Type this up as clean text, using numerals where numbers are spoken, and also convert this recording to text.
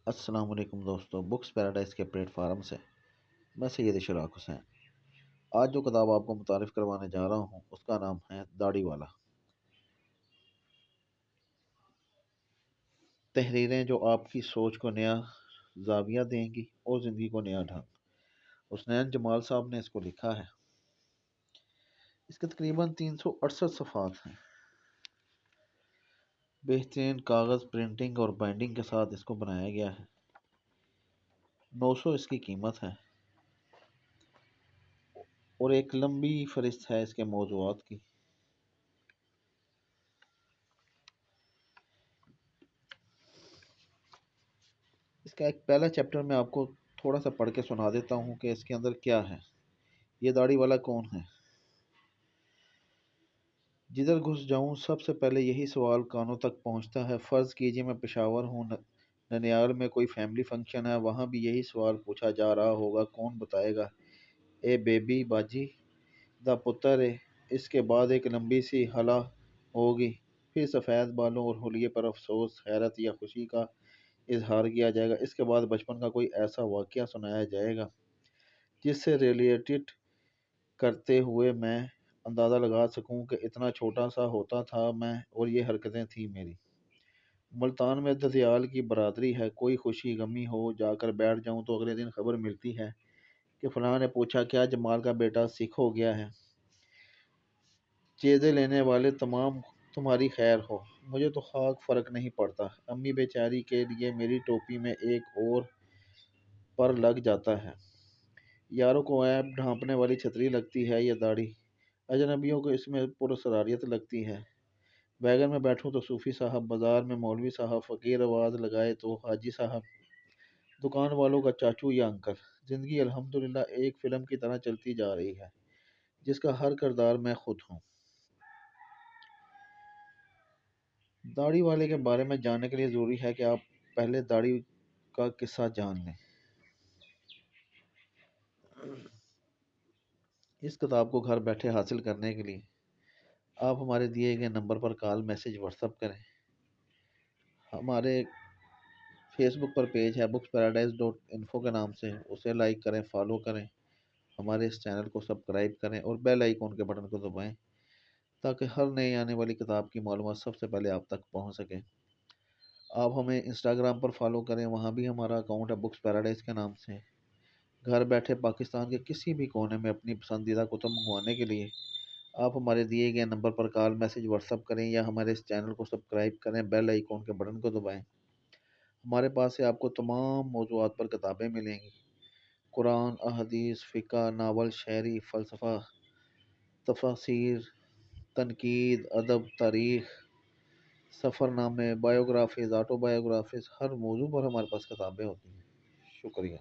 السلام علیکم دوستو، بکس پیراڈائز کے پلیٹ فارم سے میں سید اشراق حسین آج جو کتاب آپ کو متعارف کروانے جا رہا ہوں اس کا نام ہے داڑھی والا۔ تحریریں جو آپ کی سوچ کو نیا زاویہ دیں گی اور زندگی کو نیا ڈھنگ۔ حسنین جمال صاحب نے اس کو لکھا ہے۔ اس کے تقریباً 368 صفحات ہیں۔ بہترین کاغذ پرنٹنگ اور بائنڈنگ کے ساتھ اس کو بنایا گیا ہے۔ 900 اس کی قیمت ہے اور ایک لمبی فہرست ہے اس کے موضوعات کی۔ اس کا ایک پہلا چیپٹر میں آپ کو تھوڑا سا پڑھ کے سنا دیتا ہوں کہ اس کے اندر کیا ہے۔ یہ داڑھی والا کون ہے؟ جدھر گھس جاؤں سب سے پہلے یہی سوال کانوں تک پہنچتا ہے۔ فرض کیجئے میں پشاور ہوں، ننیال میں کوئی فیملی فنکشن ہے، وہاں بھی یہی سوال پوچھا جا رہا ہوگا، کون بتائے گا؟ اے بیبی باجی دا پتر ہے۔ اس کے بعد ایک لمبی سی ہلا ہوگی، پھر سفید بالوں اور حلیے پر افسوس، حیرت یا خوشی کا اظہار کیا جائے گا۔ اس کے بعد بچپن کا کوئی ایسا واقعہ سنایا جائے گا جس سے ریلیٹڈ کرتے ہوئے میں اندازہ لگا سکوں کہ اتنا چھوٹا سا ہوتا تھا میں اور یہ حرکتیں تھیں میری۔ ملتان میں دھیال کی برادری ہے، کوئی خوشی غمی ہو جا کر بیٹھ جاؤں تو اگلے دن خبر ملتی ہے کہ فلاں نے پوچھا کیا جمال کا بیٹا سکھ ہو گیا ہے؟ چیزیں لینے والے تمام تمہاری خیر ہو، مجھے تو خاک فرق نہیں پڑتا۔ امی بیچاری کے لیے میری ٹوپی میں ایک اور پر لگ جاتا ہے۔ یاروں کو عیب ڈھانپنے والی چھتری لگتی ہے یہ داڑھی، اجنبیوں کو اس میں پراسراریت لگتی ہے۔ ویگن میں بیٹھوں تو صوفی صاحب، بازار میں مولوی صاحب، فقیر آواز لگائے تو حاجی صاحب، دکان والوں کا چاچو یا انکل۔ زندگی الحمدللہ ایک فلم کی طرح چلتی جا رہی ہے جس کا ہر کردار میں خود ہوں۔ داڑھی والے کے بارے میں جاننے کے لیے ضروری ہے کہ آپ پہلے داڑھی کا قصہ جان لیں۔ اس کتاب کو گھر بیٹھے حاصل کرنے کے لیے آپ ہمارے دیے گئے نمبر پر کال، میسج، واٹس ایپ کریں۔ ہمارے فیس بک پر پیج ہے booksparadise.info کے نام سے، اسے لائک کریں، فالو کریں، ہمارے اس چینل کو سبسکرائب کریں اور بیل آئیکن کے بٹن کو دبائیں تاکہ ہر نئی آنے والی کتاب کی معلومات سب سے پہلے آپ تک پہنچ سکے۔ آپ ہمیں انسٹاگرام پر فالو کریں، وہاں بھی ہمارا اکاؤنٹ ہے بکس پیراڈائز کے نام سے۔ گھر بیٹھے پاکستان کے کسی بھی کونے میں اپنی پسندیدہ کتب منگوانے کے لیے آپ ہمارے دیے گئے نمبر پر کال، میسج، واٹس ایپ کریں یا ہمارے اس چینل کو سبسکرائب کریں، بیل آئیکن کے بٹن کو دبائیں۔ ہمارے پاس سے آپ کو تمام موضوعات پر کتابیں ملیں گی: قرآن، احادیث، فقہ، ناول، شاعری، فلسفہ، تفاسیر، تنقید، ادب، تاریخ، سفر نامے، بایوگرافیز، آٹو بایوگرافیز، ہر موضوع پر ہمارے پاس کتابیں ہوتی ہیں۔ شکریہ۔